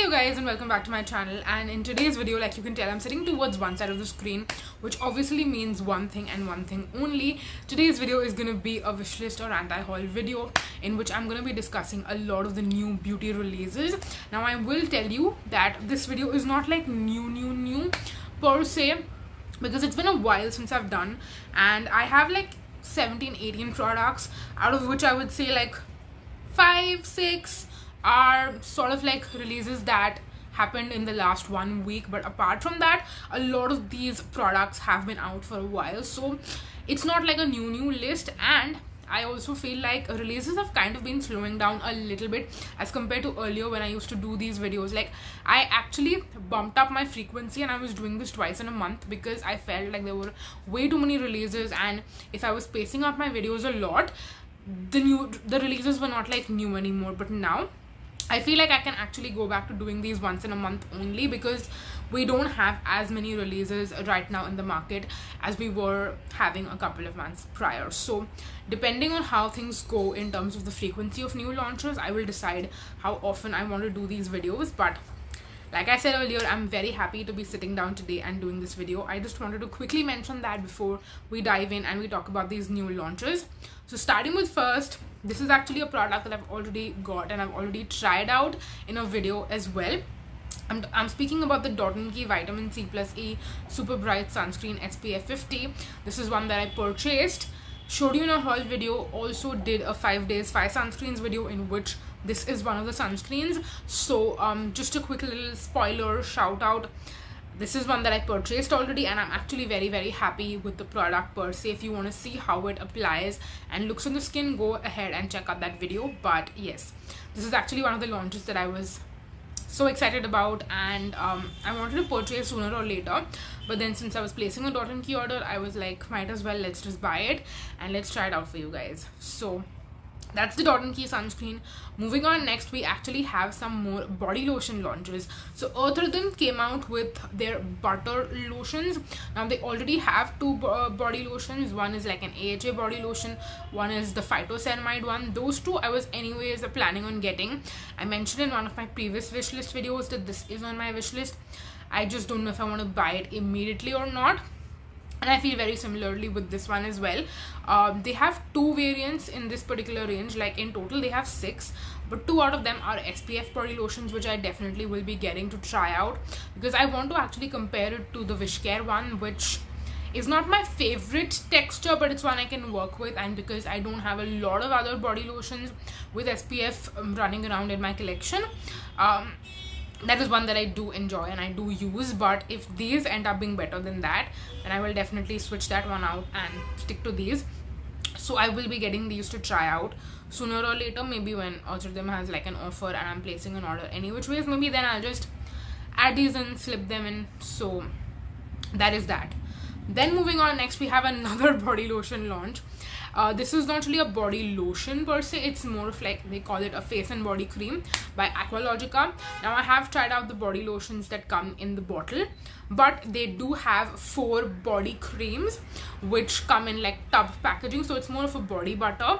you guys, and welcome back to my channel. And in today's video, like you can tell, I'm sitting towards one side of the screen, which obviously means one thing and one thing only. Today's video is going to be a wishlist or anti-haul video in which I'm going to be discussing a lot of the new beauty releases. Now I will tell you that this video is not like new per se, because it's been a while since I've done, and I have like 17-18 products, out of which I would say like 5-6 are sort of like releases that happened in the last 1 week. But apart from that, a lot of these products have been out for a while, so it's not like a new list. And I also feel like releases have kind of been slowing down a little bit as compared to earlier when I used to do these videos. Like I actually bumped up my frequency and I was doing this twice in a month because I felt like there were way too many releases, and if I was spacing out my videos a lot, the releases were not like new anymore. But now I feel like I can actually go back to doing these once in a month only, because we don't have as many releases right now in the market as we were having a couple of months prior. So depending on how things go in terms of the frequency of new launches, I will decide how often I want to do these videos. But like I said earlier, I'm very happy to be sitting down today and doing this video. I just wanted to quickly mention that before we dive in and we talk about these new launches. So starting with first, this is actually a product that I've already got and I've already tried out in a video as well. I'm speaking about the Dot & Key Vitamin C Plus E Super Bright Sunscreen SPF 50. This is one that I purchased, showed you in a haul video, also did a 5 days 5 sunscreens video in which this is one of the sunscreens. So just a quick little spoiler shout out, this is one that I purchased already, and I'm actually very happy with the product per se. If you want to see how it applies and looks on the skin, go ahead and check out that video. But yes, this is actually one of the launches that I was so excited about, and I wanted to purchase sooner or later, but then since I was placing a Dot & Key order, I was like, might as well, let's just buy it and let's try it out for you guys. So that's the Dot & Key sunscreen. Moving on, next we actually have some more body lotion launches. So Earthridden came out with their butter lotions. Now they already have two body lotions. One is like an AHA body lotion, one is the phytoceramide one. Those two I was anyways planning on getting. I mentioned in one of my previous wishlist videos that this is on my wishlist. I just don't know if I want to buy it immediately or not. And I feel very similarly with this one as well. They have 2 variants in this particular range. Like in total they have 6, but 2 out of them are SPF body lotions, which I definitely will be getting to try out, because I want to actually compare it to the Wishcare one, which is not my favorite texture, but it's one I can work with. And because I don't have a lot of other body lotions with SPF running around in my collection, that is one that I do enjoy and I do use. But if these end up being better than that, then I will definitely switch that one out and stick to these. So I will be getting these to try out sooner or later, maybe when Earthridden has like an offer and I'm placing an order any which ways, maybe then I'll just add these and slip them in. So that is that. Then moving on, next we have another body lotion launch. This is not really a body lotion per se, it's more of like, they call it a face and body cream by Aqualogica. Now I have tried out the body lotions that come in the bottle, but they do have 4 body creams which come in like tub packaging, so it's more of a body butter,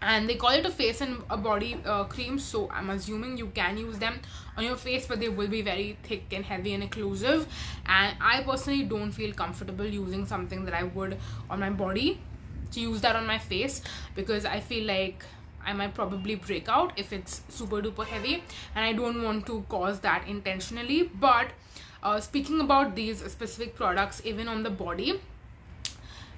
and they call it a face and a body cream. So I'm assuming you can use them on your face, but they will be very thick and heavy and occlusive, and I personally don't feel comfortable using something that I would on my body to use that on my face, because I feel like I might probably break out if it's super duper heavy, and I don't want to cause that intentionally. But speaking about these specific products, even on the body,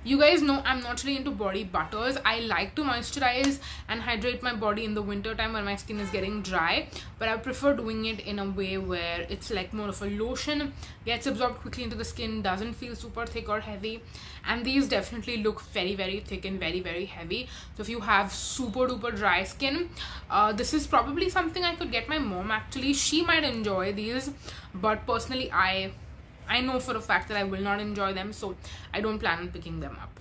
you guys know I'm not really into body butters. I like to moisturize and hydrate my body in the winter time when my skin is getting dry, but I prefer doing it in a way where it's like more of a lotion, gets absorbed quickly into the skin, doesn't feel super thick or heavy. And these definitely look very thick and very heavy. So if you have super duper dry skin, this is probably something I could get my mom. Actually, she might enjoy these, but personally I know for a fact that I will not enjoy them, so I don't plan on picking them up.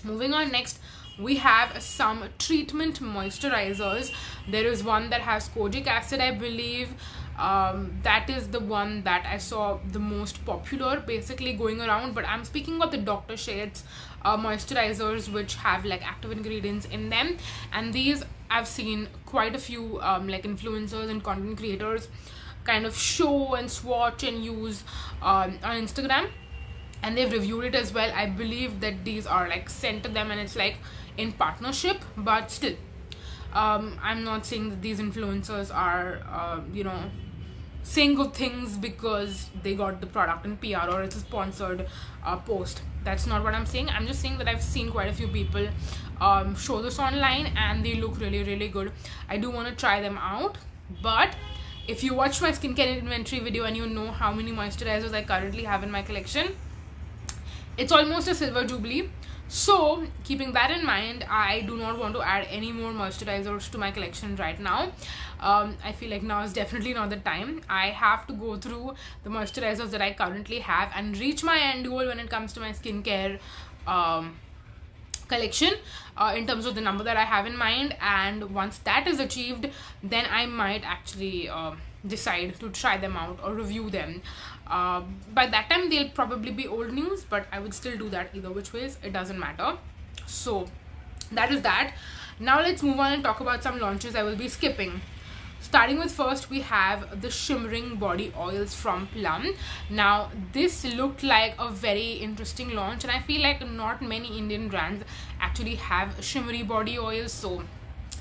Moving on, next we have some treatment moisturizers. There is one that has kojic acid, I believe. That is the one that I saw the most popular basically going around, but I'm speaking about the Dr. Sheth's moisturizers, which have like active ingredients in them. And these I've seen quite a few like influencers and content creators kind of show and swatch and use on Instagram, and they've reviewed it as well. I believe that these are like sent to them and it's like in partnership, but still I'm not saying that these influencers are saying good things because they got the product in PR or it's a sponsored post. That's not what I'm saying. I'm just saying that I've seen quite a few people show this online and they look really, really good. I do want to try them out, but if you watch my skincare inventory video and you know how many moisturizers I currently have in my collection, it's almost a silver jubilee. So keeping that in mind, I do not want to add any more moisturizers to my collection right now. I feel like now is definitely not the time. I have to go through the moisturizers that I currently have and reach my end goal when it comes to my skincare collection in terms of the number that I have in mind. And once that is achieved, then I might actually decide to try them out or review them. By that time they'll probably be old news, but I would still do that either which ways, it doesn't matter. So that is that. Now let's move on and talk about some launches I will be skipping. Starting with first, we have the shimmering body oils from Plum. Now this looked like a very interesting launch, and I feel like not many Indian brands actually have shimmery body oils, so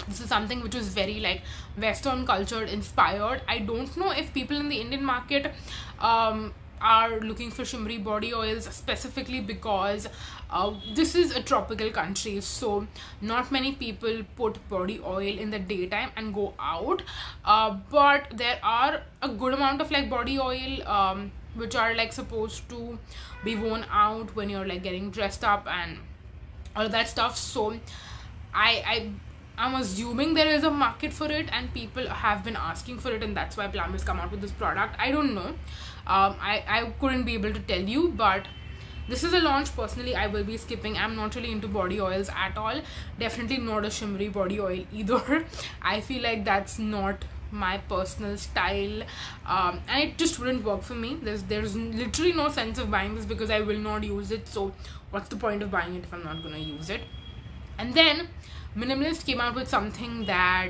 this is something which is very like Western culture inspired. I don't know if people in the Indian market are looking for shimmery body oils specifically because this is a tropical country, so not many people put body oil in the daytime and go out, but there are a good amount of like body oil which are like supposed to be worn out when you're like getting dressed up and all of that stuff. So I'm assuming there is a market for it and people have been asking for it, and that's why Plum has come out with this product. I don't know. I couldn't be able to tell you, but this is a launch personally I will be skipping. I'm not really into body oils at all. Definitely not a shimmery body oil either. I feel like that's not my personal style, and it just wouldn't work for me. There's literally no sense of buying this because I will not use it, so what's the point of buying it if I'm not gonna use it? And then Minimalist came out with something that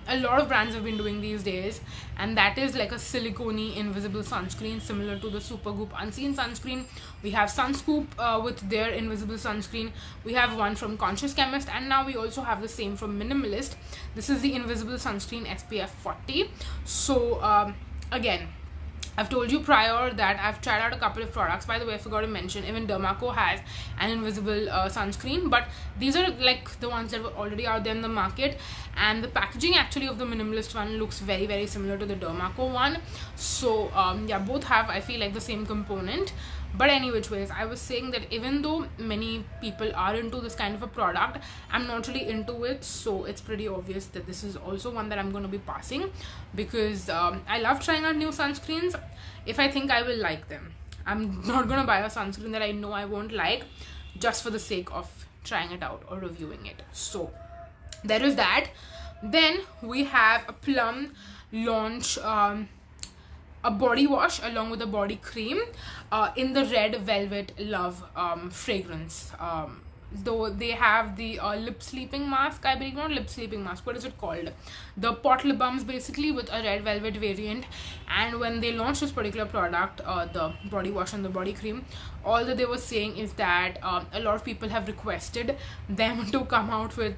a lot of brands have been doing these days, and that is like a silicone invisible sunscreen similar to the Supergoop Unseen sunscreen. We have Sunscoop with their invisible sunscreen. We have one from Conscious Chemist, and now we also have the same from Minimalist. This is the invisible sunscreen SPF 40. So again, I've told you prior that I've tried out a couple of products. By the way, I forgot to mention, even Dermaco has an invisible sunscreen, but these are like the ones that were already out there in the market, and the packaging actually of the Minimalist one looks very, very similar to the Dermaco one. So yeah, both have, I feel like, the same component. But any which ways, I was saying that even though many people are into this kind of a product, I'm not really into it, so it's pretty obvious that this is also one that I'm going to be passing, because I love trying out new sunscreens if I think I will like them. I'm not going to buy a sunscreen that I know I won't like just for the sake of trying it out or reviewing it. So there is that. Then we have a Plum launch a body wash along with a body cream in the Red Velvet Love fragrance. Though they have the lip sleeping mask, I believe, not lip sleeping mask, what is it called, the pot lip balms basically, with a red velvet variant. And when they launched this particular product, the body wash and the body cream, all that they were saying is that a lot of people have requested them to come out with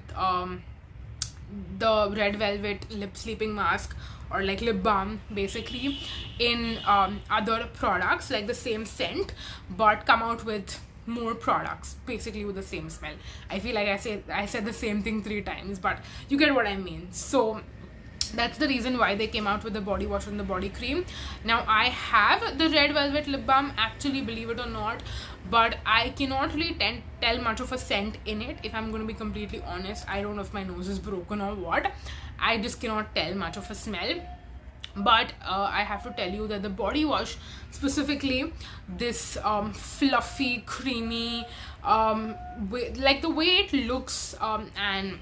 the red velvet lip sleeping mask or like lip balm basically in other products like the same scent, but come out with more products basically with the same smell. I feel like I said the same thing 3 times, but you get what I mean. So that's the reason why they came out with the body wash and the body cream. Now I have the red velvet lip balm actually, believe it or not, but I cannot really tell much of a scent in it, if I'm going to be completely honest. I don't know if my nose is broken or what, I just cannot tell much of a smell. But I have to tell you that the body wash specifically, this fluffy, creamy, like the way it looks and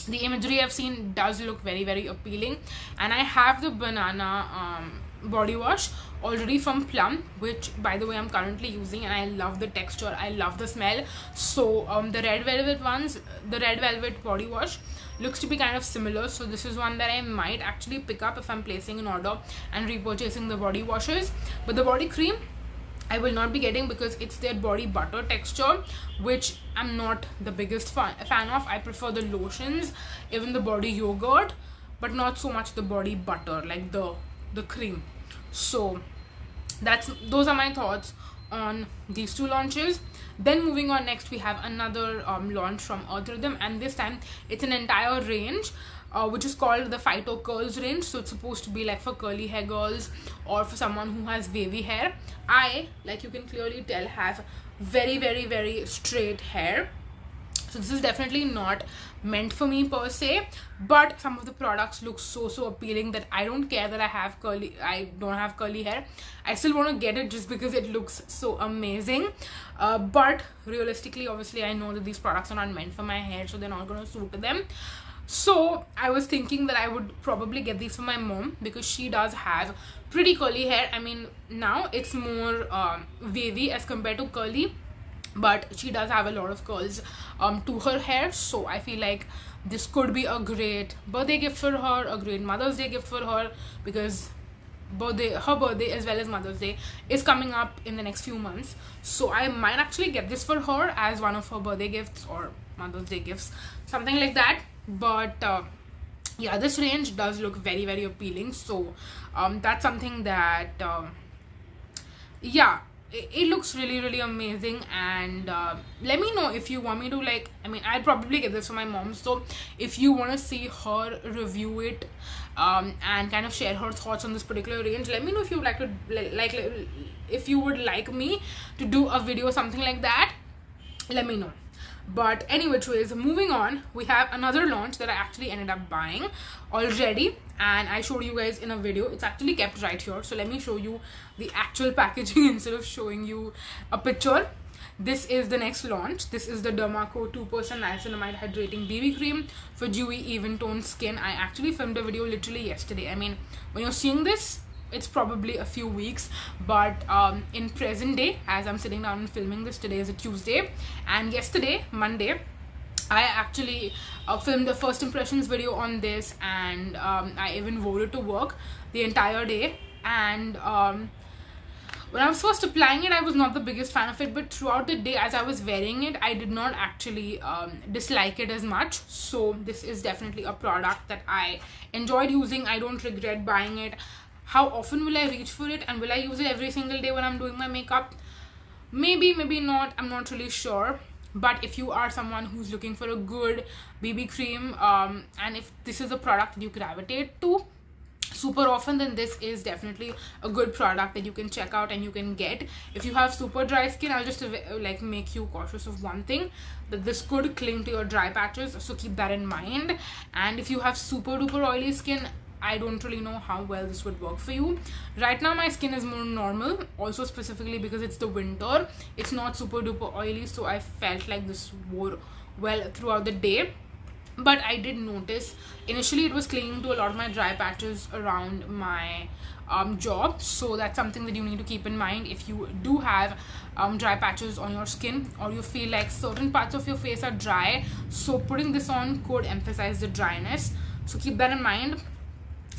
the imagery I've seen does look very, very appealing. And I have the banana body wash already from Plum, which by the way I'm currently using, and I love the texture, I love the smell. So the red velvet body wash looks to be kind of similar, so this is one that I might actually pick up if I'm placing an order and repurchasing the body washes. But the body cream I will not be getting because it's their body butter texture, which I'm not the biggest fan of. I prefer the lotions, even the body yogurt, but not so much the body butter, like the cream. So those are my thoughts on these two launches. Then moving on, next we have another launch from Earth Rhythm, and this time it's an entire range which is called the Phyto Curls range. So it's supposed to be like for curly hair girls or for someone who has wavy hair. I, like you can clearly tell, have very, very, very straight hair, so this is definitely not meant for me per se, but some of the products look so appealing that I don't care that I don't have curly hair. I still want to get it just because it looks so amazing. But realistically, obviously I know that these products are not meant for my hair, so they're not going to suit them. So I was thinking that I would probably get these for my mom because she does have pretty curly hair. I mean, now it's more wavy as compared to curly, but she does have a lot of curls to her hair. So I feel like this could be a great birthday gift for her, a great Mother's Day gift for her, because her birthday as well as Mother's Day is coming up in the next few months. So I might actually get this for her as one of her birthday gifts or Mother's Day gifts, something like that. But yeah, this range does look very, very appealing. So that's something that yeah, it looks really, really amazing. And let me know if you want me to, like, I mean, I'll probably get this for my mom, so if you want to see her review it and kind of share her thoughts on this particular range, let me know if you would like to if you would like me to do a video, something like that. Let me know. But anyway, moving on, we have another launch that I actually ended up buying already, and I showed you guys in a video. It's actually kept right here, so let me show you the actual packaging instead of showing you a picture. This is the next launch. This is the Derma Co 2% Niacinamide Hydrating BB Cream for dewy, even toned skin. I actually filmed a video literally yesterday. I mean, when you're seeing this, it's probably a few weeks, but in present day, as I'm sitting down and filming this, today is a Tuesday, and yesterday, Monday, I actually filmed the first impressions video on this, and I even wore it to work the entire day. And when I was first applying it, I was not the biggest fan of it, but throughout the day as I was wearing it, I did not actually dislike it as much. So this is definitely a product that I enjoyed using. I don't regret buying it. How often will I reach for it, and will I use it every single day when I'm doing my makeup? Maybe, maybe not. I'm not really sure. But if you are someone who's looking for a good BB cream, and if this is a product that you gravitate to super often, then this is definitely a good product that you can check out and you can get. If you have super dry skin, I'll just like make you cautious of one thing, that this could cling to your dry patches, so keep that in mind. And if you have super duper oily skin, I don't really know how well this would work for you. Right now my skin is more normal, also specifically because it's the winter. It's not super duper oily, so I felt like this wore well throughout the day. But I did notice initially it was clinging to a lot of my dry patches around my jaw, so that's something that you need to keep in mind if you do have dry patches on your skin, or you feel like certain parts of your face are dry. So putting this on could emphasize the dryness, so keep that in mind.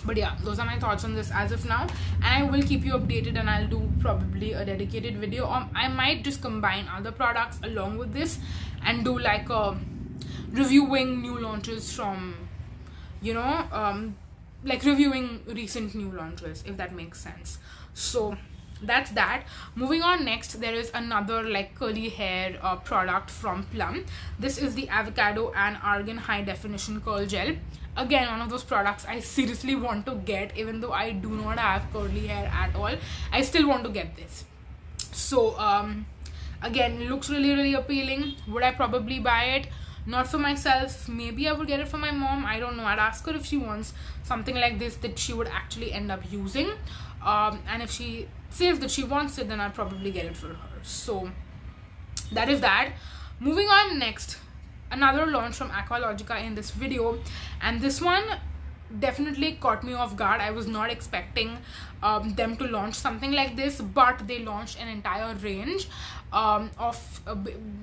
But yeah, those are my thoughts on this as of now, and I will keep you updated, and I'll do probably a dedicated video, or I might just combine other products along with this and do like a reviewing new launches from, you know, like reviewing recent new launches, if that makes sense. So that's that. Moving on, next there is another like curly hair product from Plum. This is the Avocado and Argan High Definition Curl Gel. Again, one of those products I seriously want to get, even though I do not have curly hair at all. I still want to get this. So again, it looks really, really appealing. Would I probably buy it? Not for myself. Maybe I would get it for my mom. I don't know. I'd ask her if she wants something like this that she would actually end up using. And if she says that she wants it, then I'll probably get it for her. So that is that. Moving on, next, another launch from Aqualogica in this video, and this one definitely caught me off guard. I was not expecting them to launch something like this, but they launched an entire range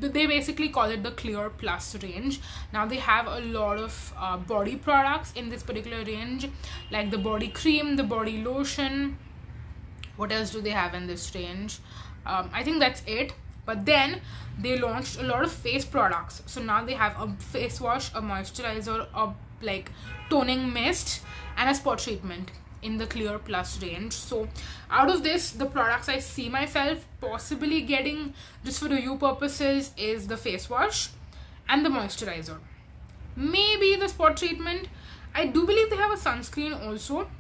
they basically call it the Clear Plus range. Now they have a lot of body products in this particular range, like the body cream, the body lotion. What else do they have in this range? I think that's it. But then they launched a lot of face products. So now they have a face wash, a moisturizer, a like toning mist, and a spot treatment in the Clear Plus range. So out of this, the products I see myself possibly getting just for review purposes is the face wash and the moisturizer, maybe the spot treatment. I do believe they have a sunscreen also,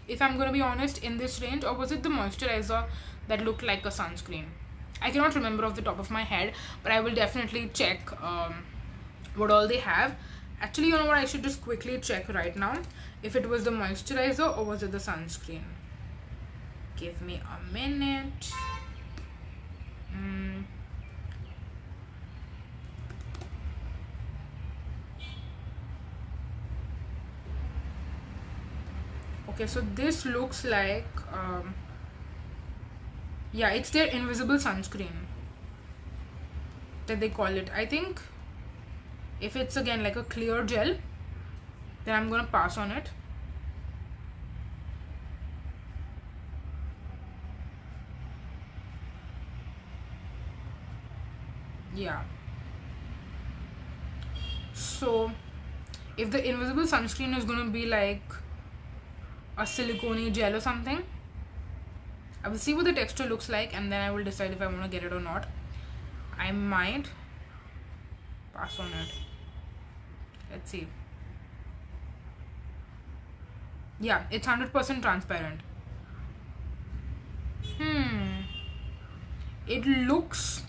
if I'm gonna be honest, in this range. Or was it the moisturizer that looked like a sunscreen? I cannot remember off the top of my head, but I will definitely check what all they have. Actually, you know what, I should just quickly check right now if it was the moisturizer or was it the sunscreen. Give me a minute. Okay, so this looks like yeah, it's their invisible sunscreen that they call it. I think if it's again like a clear gel, then I'm gonna pass on it. Yeah, so if the invisible sunscreen is gonna be like a silicone gel or something, I will see what the texture looks like and then I will decide if I want to get it or not. I might pass on it. Let's see. Yeah, it's 100% transparent. It looks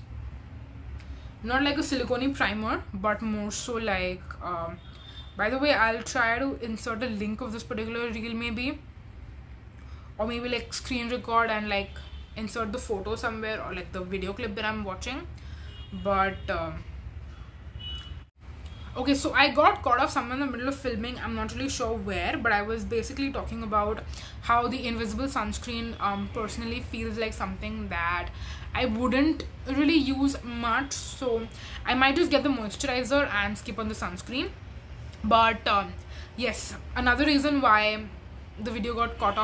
not like a silicone primer, but more so like by the way, I'll try to insert a link of this particular reel maybe, or maybe like screen record and like insert the photo somewhere, or like the video clip that I'm watching. But okay, so I got caught off somewhere in the middle of filming. I'm not really sure where, but I was basically talking about how the invisible sunscreen personally feels like something that I wouldn't really use much. So I might just get the moisturizer and skip on the sunscreen. But yes, another reason why the video got cut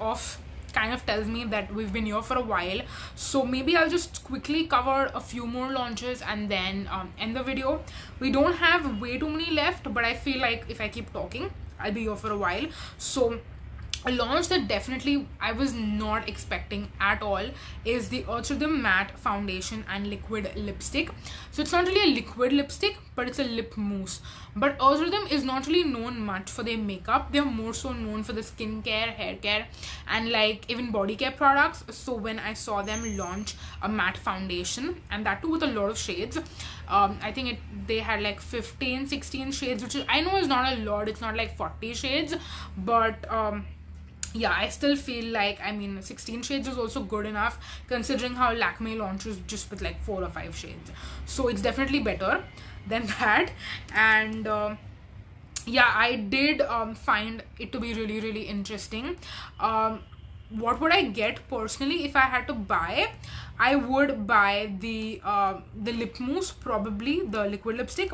off kind of tells me that we've been here for a while. So maybe I'll just quickly cover a few more launches and then end the video. We don't have way too many left, but I feel like if I keep talking, I'll be here for a while. So a launch that definitely I was not expecting at all is the Earth Rhythm Matte Foundation and Liquid Lipstick. So it's not really a liquid lipstick, but it's a lip mousse. But Earth Rhythm is not really known much for their makeup. They're more so known for the skincare, hair care, and like even body care products. So when I saw them launch a matte foundation, and that too with a lot of shades, I think they had like 15-16 shades, which I know is not a lot. It's not like 40 shades, but yeah, I still feel like, I mean, 16 shades is also good enough considering how Lakme launches just with like 4 or 5 shades. So it's definitely better than that. And yeah, I did find it to be really, really interesting. What would I get personally if I had to buy? I would buy the lip mousse, probably the liquid lipstick,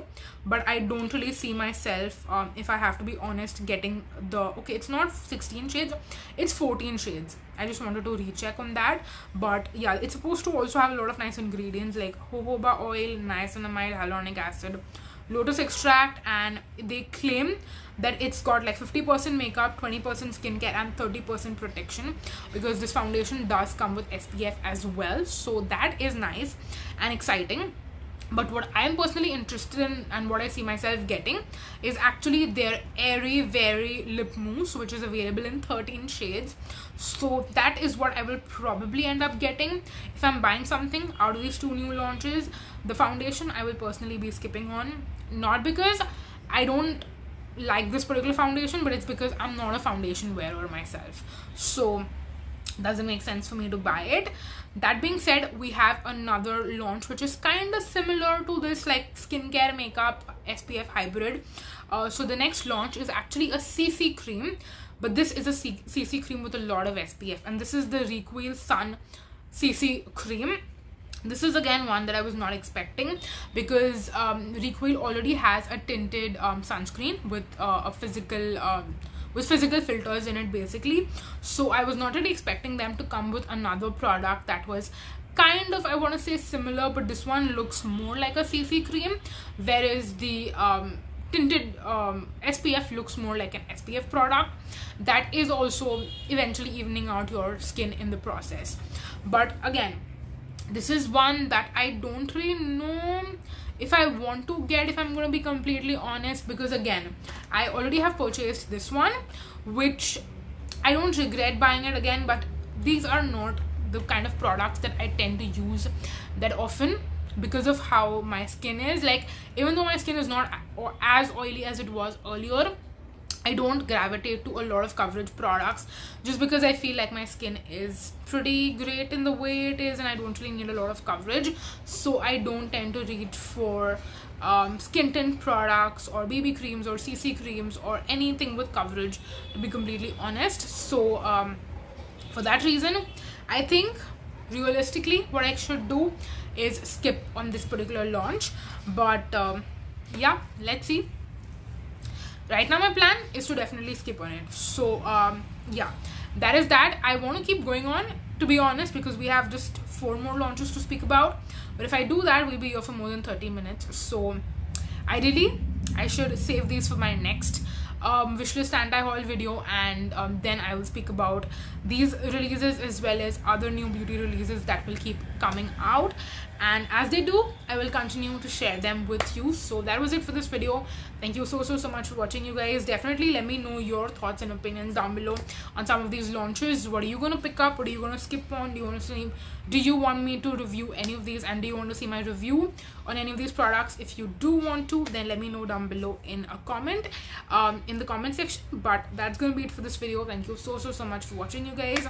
but I don't really see myself, if I have to be honest, getting the, okay, it's not 16 shades, it's 14 shades. I just wanted to recheck on that. But yeah, it's supposed to also have a lot of nice ingredients like jojoba oil, niacinamide, hyaluronic acid, lotus extract, and they claim that it's got like 50% makeup, 20% skincare, and 30% protection, because this foundation does come with SPF as well. So that is nice and exciting. But what I'm personally interested in and what I see myself getting is actually their Airy Very Lip Mousse, which is available in 13 shades. So that is what I will probably end up getting if I'm buying something out of these two new launches. The foundation I will personally be skipping on, not because I don't like this particular foundation, but it's because I'm not a foundation wearer myself. So doesn't make sense for me to buy it. That being said, we have another launch which is kind of similar to this, like skincare makeup SPF hybrid. So the next launch is actually a CC cream, but this is a CC cream with a lot of SPF, and this is the Recoil Sun CC cream. This is again one that I was not expecting, because Recoil already has a tinted sunscreen with physical filters in it basically. So I was not really expecting them to come with another product that was kind of, I want to say, similar, but this one looks more like a CC cream, whereas the tinted SPF looks more like an SPF product that is also eventually evening out your skin in the process. But again, this is one that I don't really know if I want to get, if I'm going to be completely honest, because again, I already have purchased this one, which I don't regret buying it again, but these are not the kind of products that I tend to use that often because of how my skin is. Like, even though my skin is not as oily as it was earlier, I don't gravitate to a lot of coverage products just because I feel like my skin is pretty great in the way it is and I don't really need a lot of coverage. So I don't tend to reach for skin tint products or BB creams or CC creams or anything with coverage, to be completely honest. So for that reason, I think realistically what I should do is skip on this particular launch. But yeah, let's see. Right now my plan is to definitely skip on it. So yeah, that is that. I want to keep going on, to be honest, because we have just 4 more launches to speak about, but if I do that, we'll be here for more than 30 minutes. So ideally I should save these for my next wishlist anti-haul video, and then I will speak about these releases as well as other new beauty releases that will keep coming out, and as they do, I will continue to share them with you. So that was it for this video. Thank you so much for watching, you guys. Definitely let me know your thoughts and opinions down below on some of these launches. What are you going to pick up? What are you going to skip on? Do you want me to review any of these, and do you want to see my review on any of these products? If you do want to, then let me know down below in a comment in the comment section. But that's going to be it for this video. Thank you so much for watching, you guys.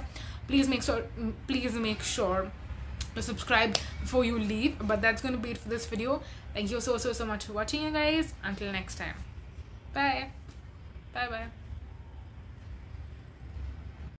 Please make sure to subscribe before you leave. But that's going to be it for this video. Thank you so much for watching, you guys. Until next time, bye bye.